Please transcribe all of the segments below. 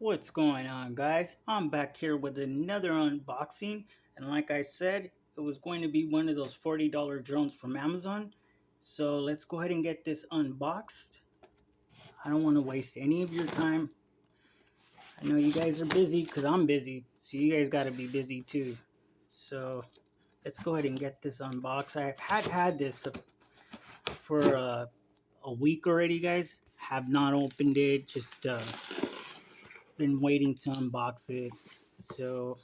What's going on, guys? I'm back here with another unboxing, and like I said, it was going to be one of those $40 drones from Amazon. So let's go ahead and get this unboxed. I don't want to waste any of your time. I know you guys are busy because I'm busy, so you guys got to be busy too. So let's go ahead and get this unboxed. I had this for a week already, guys. Have not opened it. Just been waiting to unbox it. So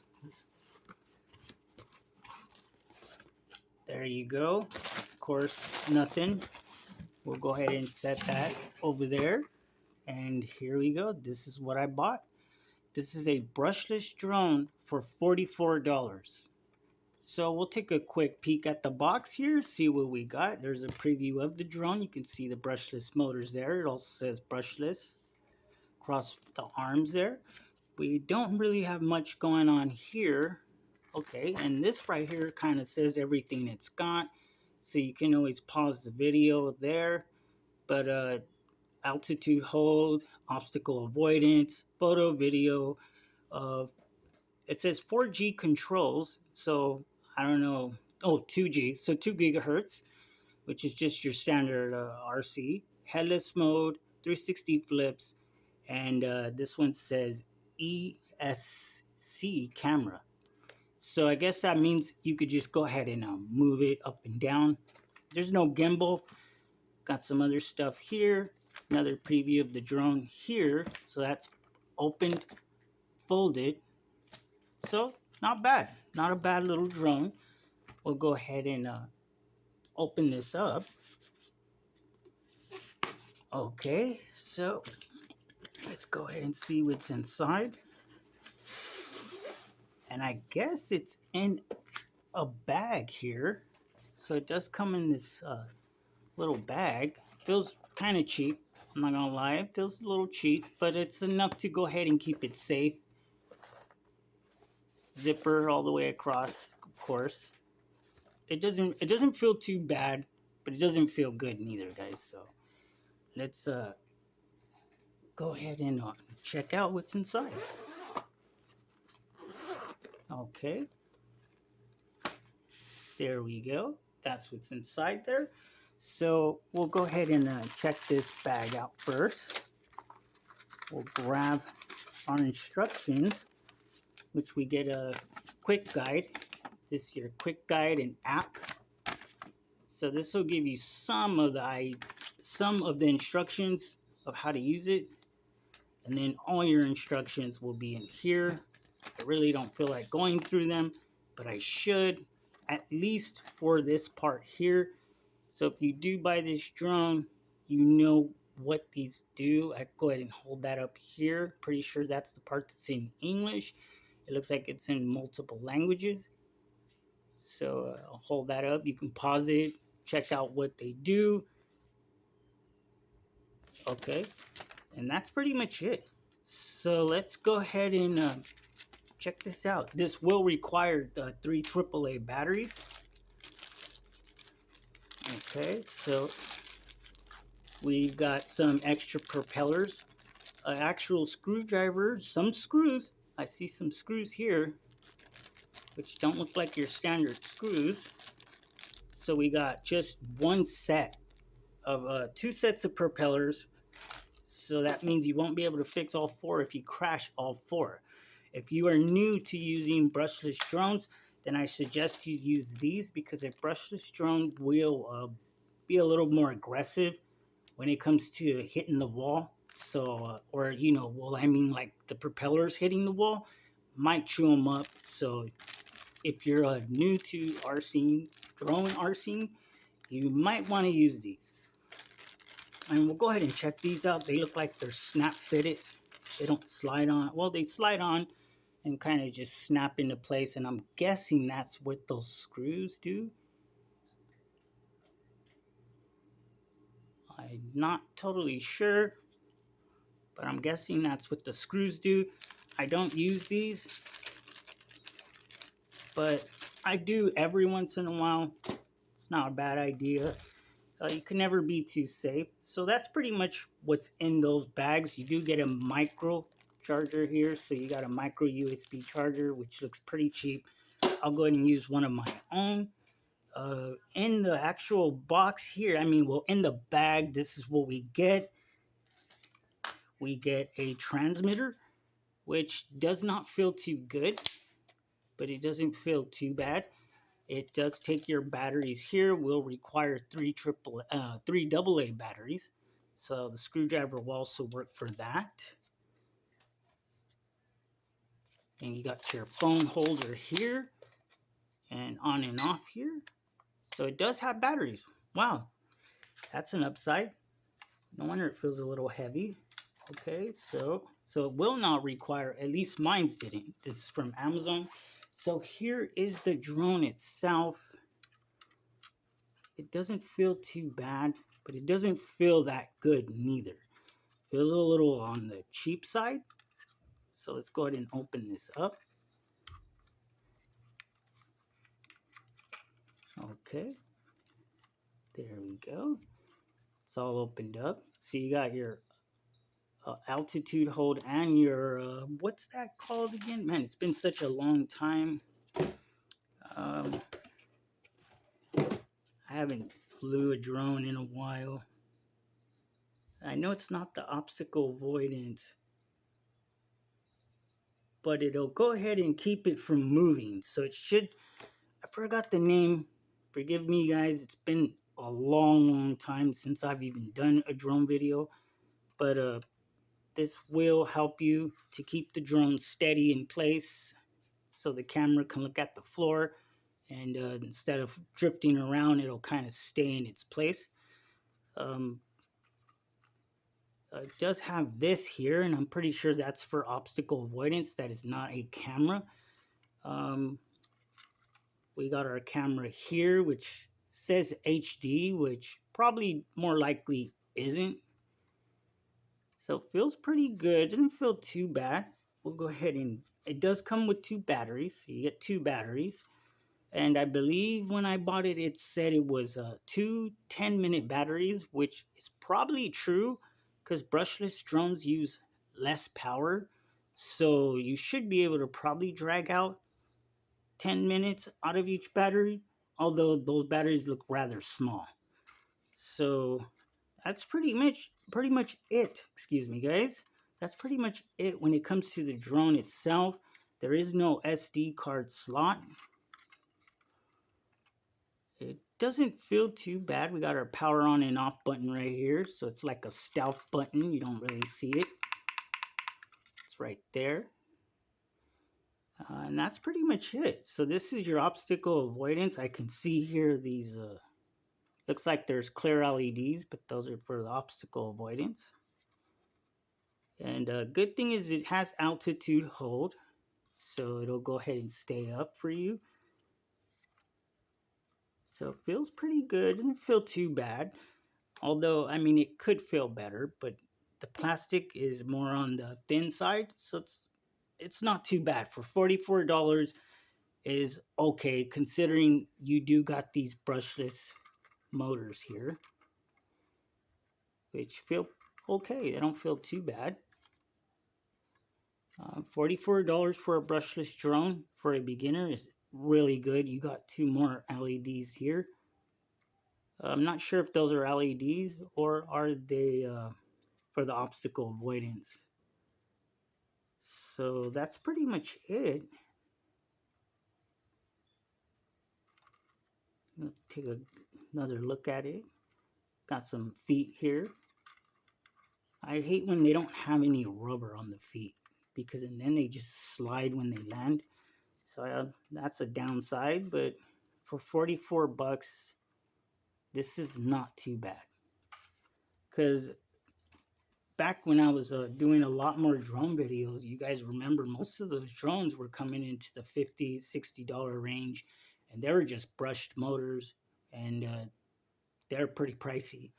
there you go. Of course, nothing. We'll go ahead and set that over there. And here we go. This is what I bought. This is a brushless drone for $44. So we'll take a quick peek at the box here, see what we got. There's a preview of the drone. You can see the brushless motors there. It also says brushless across the arms there. We don't really have much going on here. Okay, and this right here kind of says everything it's got. So you can always pause the video there. But altitude hold, obstacle avoidance, photo, video. Uh, it says 4G controls. So I don't know. Oh, 2G. So 2 gigahertz, which is just your standard RC. Headless mode, 360 flips. And this one says ESC camera. So I guess that means you could just go ahead and move it up and down. There's no gimbal. Got some other stuff here. Another preview of the drone here. So that's opened, folded. So not bad. Not a bad little drone. We'll go ahead and open this up. Okay, so let's go ahead and see what's inside. And I guess it's in a bag here. So it does come in this little bag. Feels kind of cheap. I'm not gonna lie, it feels a little cheap, but it's enough to go ahead and keep it safe. Zipper all the way across, of course. It doesn't feel too bad, but it doesn't feel good neither, guys. So let's go ahead and check out what's inside. Okay, there we go. That's what's inside there. So we'll go ahead and check this bag out first. We'll grab our instructions, which we get a quick guide. This is your quick guide and app. So this will give you some of the instructions of how to use it, and then all your instructions will be in here. I really don't feel like going through them, but I should, at least for this part here. So if you do buy this drone, you know what these do. I go ahead and hold that up here. Pretty sure that's the part that's in English. It looks like it's in multiple languages. So I'll hold that up. You can pause it, check out what they do. Okay, and that's pretty much it. So let's go ahead and check this out. This will require 3 AAA batteries. Okay, so we've got some extra propellers, an actual screwdriver, some screws. I see some screws here, which don't look like your standard screws. So we got just one set of 2 sets of propellers. So that means you won't be able to fix all 4 if you crash all 4. If you are new to using brushless drones, then I suggest you use these, because a brushless drone will be a little more aggressive when it comes to hitting the wall. So, or well, I mean, like the propellers hitting the wall might chew them up. So, if you're new to RCing, drone RCing, you might want to use these. And we'll go ahead and check these out. They look like they're snap fitted. They don't slide on. Well, they slide on and kind of just snap into place, and I'm guessing that's what those screws do. I'm not totally sure, but I'm guessing that's what the screws do. I don't use these, but I do every once in a while. It's not a bad idea. You can never be too safe. So that's pretty much what's in those bags. You do get a micro charger here. So you got a micro USB charger, which looks pretty cheap. I'll go ahead and use one of my own. In the actual box here, I mean, well, in the bag, this is what we get. We get a transmitter, which does not feel too good, but it doesn't feel too bad. It does take your batteries here. Will require three AA batteries, so the screwdriver will also work for that. And you got your phone holder here, and on and off here. So it does have batteries. Wow, that's an upside. No wonder it feels a little heavy. Okay, so it will not require, at least mine didn't. This is from Amazon. So here is the drone itself. It doesn't feel too bad, but it doesn't feel that good neither. Feels a little on the cheap side. So let's go ahead and open this up. Okay, there we go. It's all opened up. So you got your altitude hold and your what's that called again? Man, it's been such a long time. I haven't flew a drone in a while. I know it's not the obstacle avoidance, but it'll go ahead and keep it from moving. So it should, I forgot the name. Forgive me, guys. It's been a long time since I've even done a drone video. But this will help you to keep the drone steady in place so the camera can look at the floor. And instead of drifting around, it'll kind of stay in its place. It does have this here, and I'm pretty sure that's for obstacle avoidance. That is not a camera. We got our camera here, which says HD, which probably more likely isn't. So it feels pretty good. Doesn't feel too bad. We'll go ahead and it does come with two batteries. So you get two batteries. And I believe when I bought it, it said it was two 10-minute batteries, which is probably true because brushless drones use less power. So you should be able to probably drag out 10 minutes out of each battery, although those batteries look rather small. So that's pretty much it. Excuse me, guys. That's pretty much it when it comes to the drone itself. There is no SD card slot. It doesn't feel too bad. We got our power on and off button right here. So it's like a stealth button. You don't really see it. It's right there. And that's pretty much it. So this is your obstacle avoidance. I can see here these, looks like there's clear LEDs, but those are for the obstacle avoidance. And good thing is it has altitude hold. So it'll go ahead and stay up for you. So it feels pretty good. Doesn't feel too bad. Although, I mean, it could feel better, but the plastic is more on the thin side. So it's not too bad. For $44 is okay, considering you do got these brushless motors here, which feel okay. They don't feel too bad. $44 for a brushless drone for a beginner is really good. You got two more LEDs here. I'm not sure if those are LEDs or are they for the obstacle avoidance. So that's pretty much it. Take another look at it. Got some feet here. I hate when they don't have any rubber on the feet because then they just slide when they land. So that's a downside, but for 44 bucks, this is not too bad. Because back when I was doing a lot more drone videos, you guys remember most of those drones were coming into the $50, $60 range, and they were just brushed motors, and they're pretty pricey.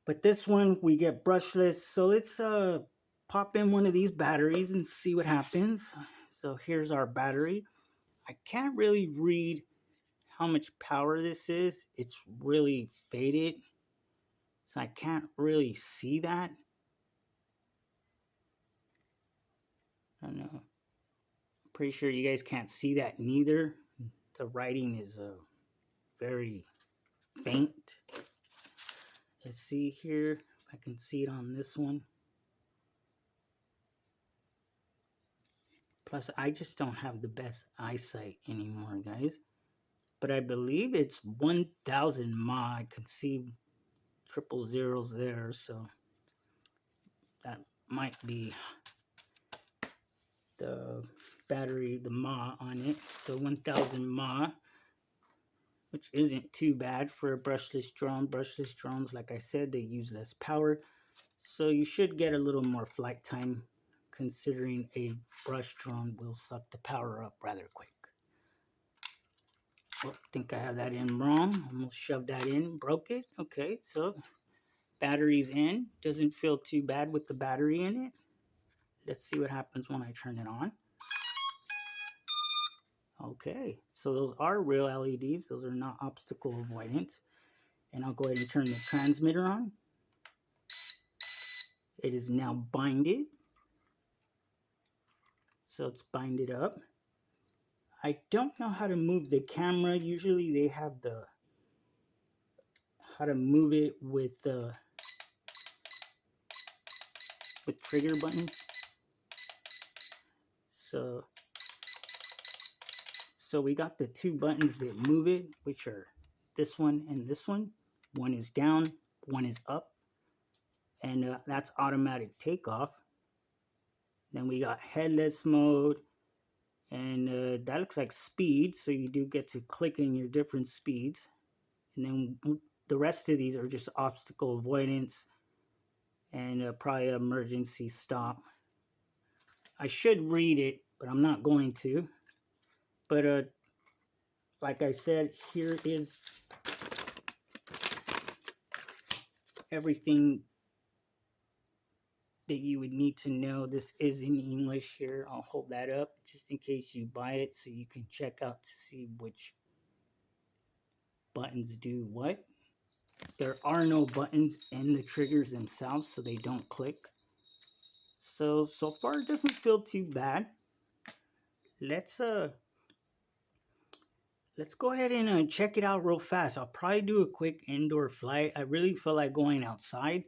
But this one, we get brushless, so let's pop in one of these batteries and see what happens. So here's our battery. I can't really read how much power this is. It's really faded, so I can't really see that. don't know. Pretty sure you guys can't see that neither. The writing is very faint. Let's see here if I can see it on this one. Plus, I just don't have the best eyesight anymore, guys. But I believe it's 1,000 mAh. I can see triple zeros there, so that might be the battery, the mAh on it. So 1,000 mAh, which isn't too bad for a brushless drone. Brushless drones, like I said, they use less power. So you should get a little more flight time, considering a brush drone will suck the power up rather quick. Oh, I think I have that in wrong. Almost shoved that in, broke it. Okay, so battery's in. Doesn't feel too bad with the battery in it. Let's see what happens when I turn it on. Okay, so those are real LEDs. Those are not obstacle avoidance. And I'll go ahead and turn the transmitter on. It is now binded. So it's binded up. I don't know how to move the camera. Usually they have the how to move it with trigger buttons. So we got the two buttons that move it, which are this one and this one. One is down, one is up, and that's automatic takeoff. Then we got headless mode, and that looks like speed, so you do get to click in your different speeds. And then the rest of these are just obstacle avoidance and probably emergency stop. I should read it, but I'm not going to. But like I said, here is everything that you would need to know. This is in English here. I'll hold that up just in case you buy it so you can check out to see which buttons do what. There are no buttons in the triggers themselves, so they don't click. So far it doesn't feel too bad. Let's go ahead and check it out real fast. I'll probably do a quick indoor flight. I really feel like going outside.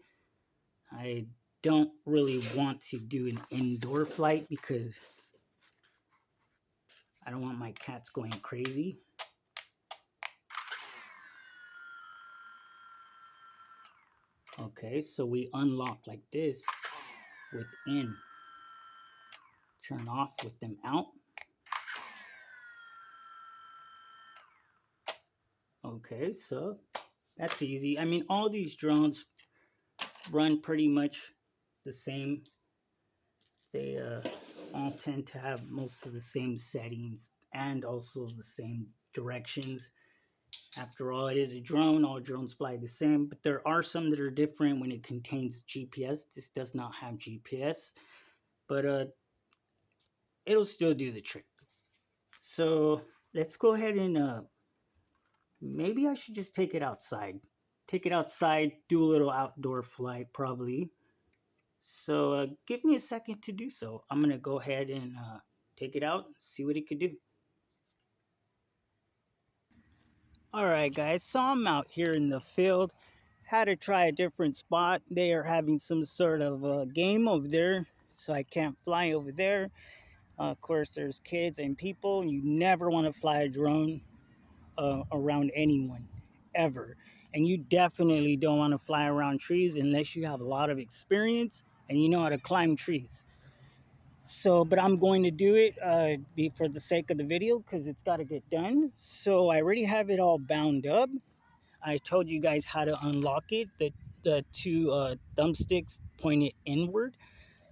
I don't really want to do an indoor flight because I don't want my cats going crazy. Okay, so we unlock like this with in. Turn off with them out. Okay, so that's easy. I mean, all these drones run pretty much the same. They all tend to have most of the same settings and also the same directions. After all, it is a drone. All drones fly the same, but there are some that are different when it contains GPS. This does not have GPS, but it'll still do the trick. So let's go ahead and maybe I should just take it outside. Take it outside, do a little outdoor flight probably. So give me a second to do so. I'm gonna go ahead and take it out, see what it could do. Alright guys, so I'm out here in the field. Had to try a different spot. They are having some sort of game over there, so I can't fly over there. Of course, there's kids and people. You never want to fly a drone around anyone, ever. And you definitely don't want to fly around trees unless you have a lot of experience and you know how to climb trees. So, but I'm going to do it for the sake of the video because it's got to get done. So I already have it all bound up. I told you guys how to unlock it. The two thumbsticks pointed inward.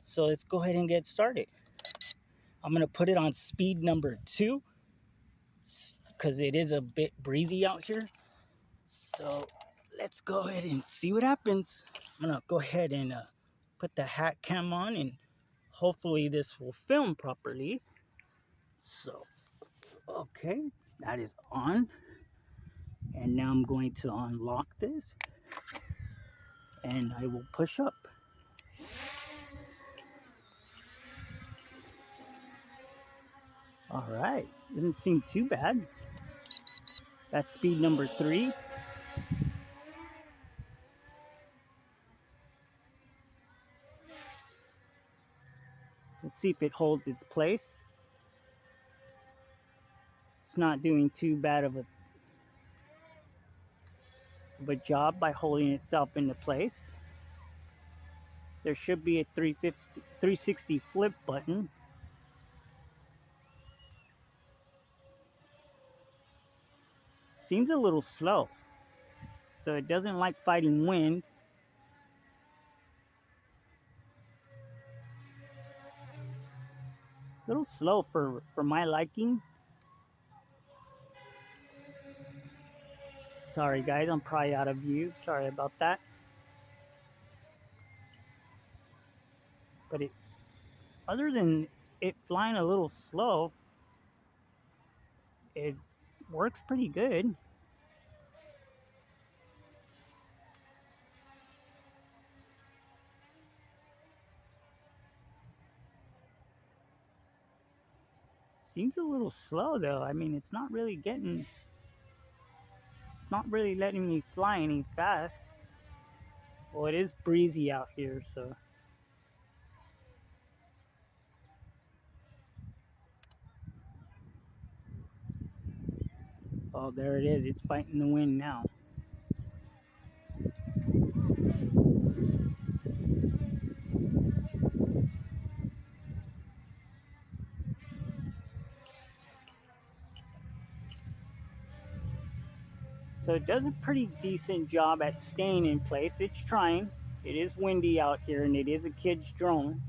So let's go ahead and get started. I'm going to put it on speed number 2 because it is a bit breezy out here. So let's go ahead and see what happens. I'm going to go ahead and put the hat cam on and hopefully this will film properly. So, okay, that is on. And now I'm going to unlock this and I will push up. All right, didn't seem too bad. That's speed number 3. Let's see if it holds its place. It's not doing too bad of a job by holding itself into place. There should be a 360 flip button. Seems a little slow. So it doesn't like fighting wind. A little slow for my liking. Sorry guys, I'm probably out of view. Sorry about that. But other than it flying a little slow, it works pretty good. Seems a little slow though. I mean, it's not really letting me fly any fast. Well, it is breezy out here, so. Oh, there it is. It's fighting the wind now. So it does a pretty decent job at staying in place. It's trying. It is windy out here and it is a kid's drone.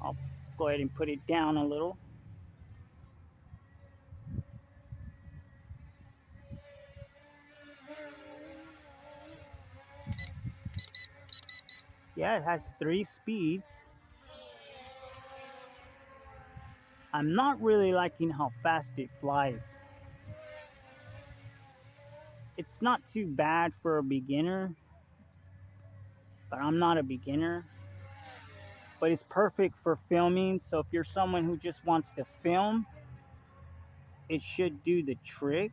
I'll go ahead and put it down a little. Yeah, it has 3 speeds. I'm not really liking how fast it flies. It's not too bad for a beginner, but I'm not a beginner. But it's perfect for filming. So if you're someone who just wants to film, it should do the trick.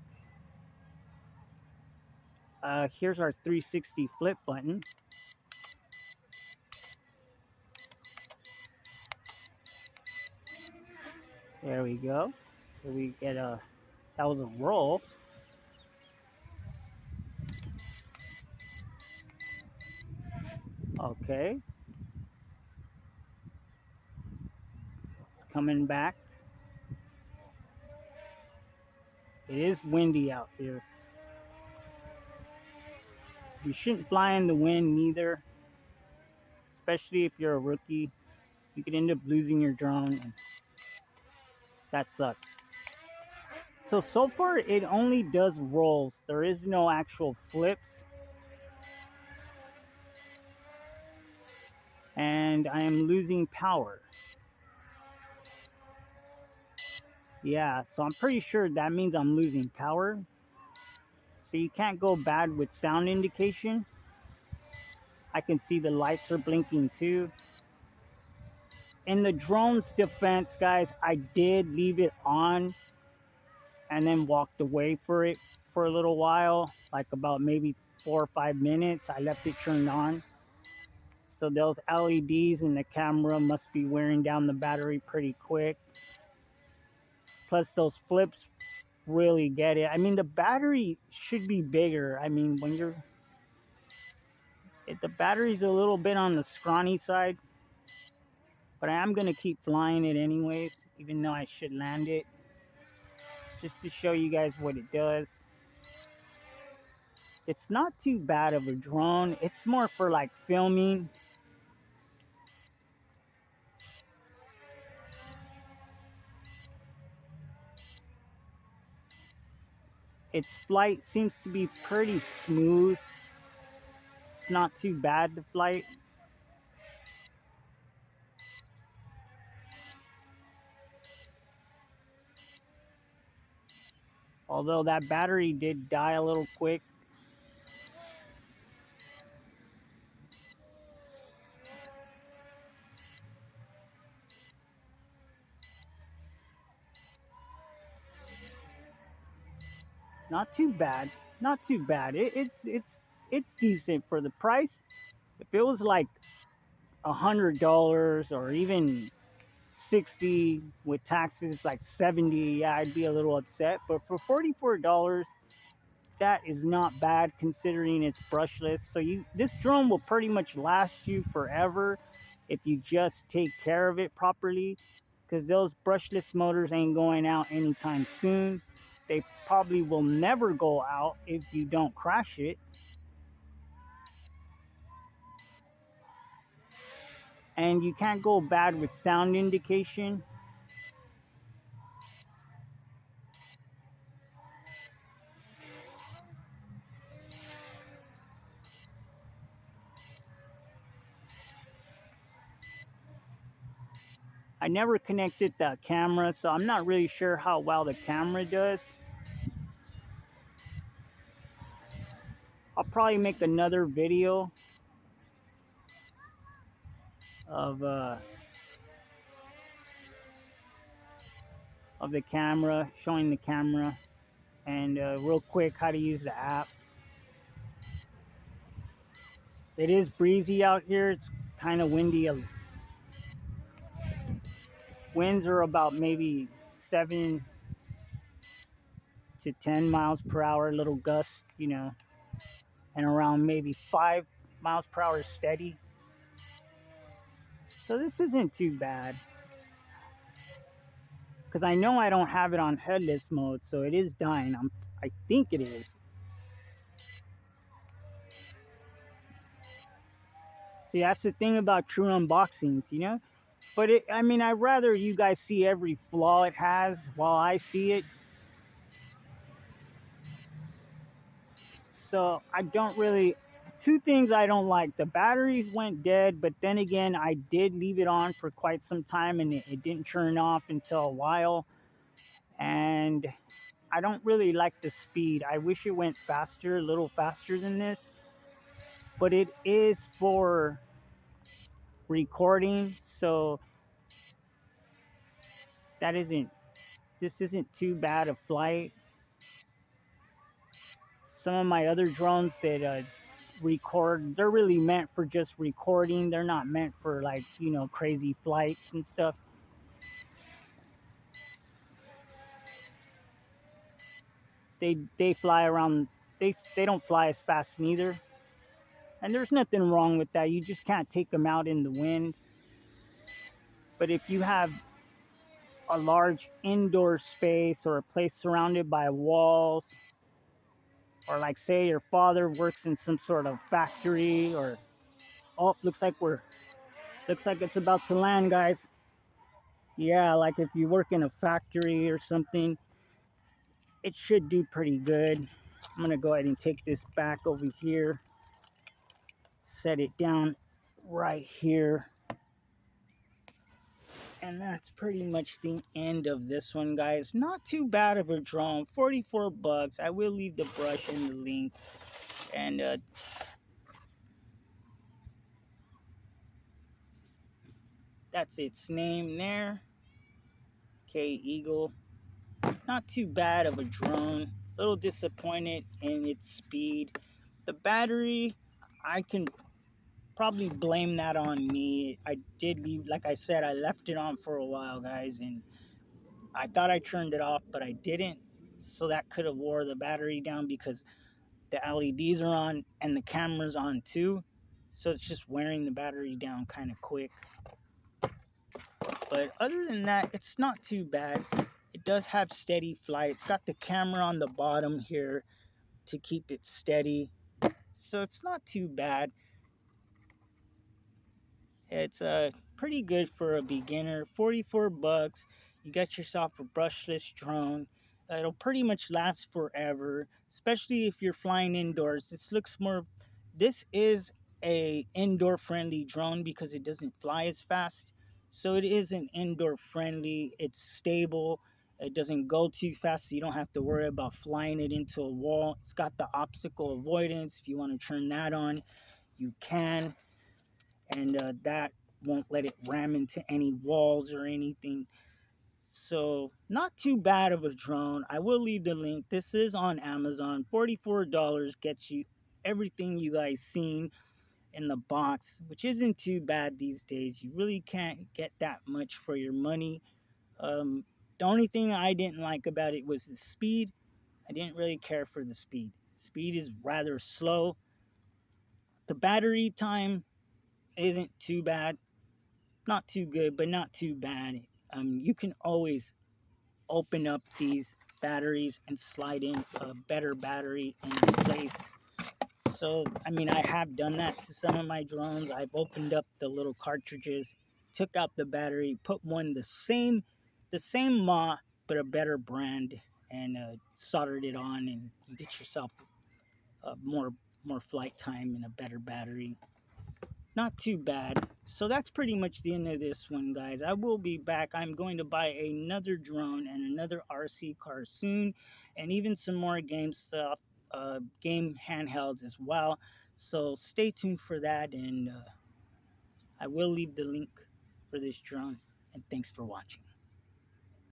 Here's our 360 flip button. There we go. So we get that was a roll. Okay. It's coming back. It is windy out here. You shouldn't fly in the wind neither, especially if you're a rookie. You could end up losing your drone, and that sucks. So far it only does rolls. There is no actual flips. And I am losing power. Yeah, so I'm pretty sure that means I'm losing power. So you can't go bad with sound indication. I can see the lights are blinking too. In the drone's defense, guys, I did leave it on and then walked away for a little while, like about maybe 4 or 5 minutes. I left it turned on. So those LEDs in the camera must be wearing down the battery pretty quick. Plus those flips really get it. I mean, the battery should be bigger. I mean, the battery's a little bit on the scrawny side, but I am going to keep flying it anyways, even though I should land it, just to show you guys what it does. It's not too bad of a drone. It's more for like filming. Its flight seems to be pretty smooth. It's not too bad, the flight. Although that battery did die a little quick. Not too bad. Not too bad. It's decent for the price. If it was like $100 or even 60 with taxes, like 70, yeah, I'd be a little upset. But for $44, that is not bad considering it's brushless. So this drone will pretty much last you forever if you just take care of it properly, because those brushless motors ain't going out anytime soon. They probably will never go out if you don't crash it. And you can't go bad with sound indication. I never connected the camera, so I'm not really sure how well the camera does. I'll probably make another video of of the camera, showing the camera, and real quick how to use the app. It is breezy out here. It's kind of windy. Winds are about maybe 7 to 10 miles per hour, little gust, and around maybe 5 miles per hour steady. So this isn't too bad. Because I know I don't have it on headless mode, so it is dying. I think it is. See, that's the thing about true unboxings. But I mean, I'd rather you guys see every flaw it has while I see it. So I don't really. Two things I don't like: the batteries went dead, but then again, I did leave it on for quite some time, and it didn't turn off until a while. And I don't really like the speed. I wish it went faster, a little faster than this. But it is for recording, so that isn't. This isn't too bad a flight. Some of my other drones that record, they're really meant for just recording. They're not meant for like crazy flights and stuff. They fly around. They don't fly as fast neither, and there's nothing wrong with that. You just can't take them out in the wind. But if you have a large indoor space or a place surrounded by walls, or like say your father works in some sort of factory, or oh, looks like it's about to land, guys. Yeah, like if you work in a factory or something, it should do pretty good. I'm gonna go ahead and take this back over here, set it down right here. And that's pretty much the end of this one, guys. Not too bad of a drone. 44 bucks. I will leave the brush in the link. And that's its name there. K Eagle. Not too bad of a drone. A little disappointed in its speed. The battery, I can probably blame that on me. I did leave, like I said, I left it on for a while, guys, and I thought I turned it off, but I didn't. So that could have wore the battery down because the LEDs are on and the camera's on too. So it's just wearing the battery down kind of quick. But other than that, it's not too bad. It does have steady flight. It's got the camera on the bottom here to keep it steady. So it's not too bad. It's pretty good for a beginner. 44 bucks. You got yourself a brushless drone. It'll pretty much last forever, especially if you're flying indoors. This is a indoor friendly drone because it doesn't fly as fast. So it is an indoor friendly. It's stable. It doesn't go too fast, so you don't have to worry about flying it into a wall. It's got the obstacle avoidance. If you want to turn that on, you can, and that won't let it ram into any walls or anything. So not too bad of a drone. I will leave the link. This is on Amazon. $44 gets you everything you guys seen in the box, which isn't too bad these days. You really can't get that much for your money. The only thing I didn't like about it was the speed. I didn't really care for the speed. Speed is rather slow. The battery time isn't too bad. Not too good, but not too bad. You can always open up these batteries and slide in a better battery in place. So, I mean, I have done that to some of my drones. I've opened up the little cartridges, took out the battery, put one the same but a better brand, and soldered it on, and you get yourself more flight time and a better battery. Not too bad. So that's pretty much the end of this one, guys. I will be back. I'm going to buy another drone and another RC car soon, and even some more game stuff, game handhelds as well. So stay tuned for that, and I will leave the link for this drone. And thanks for watching.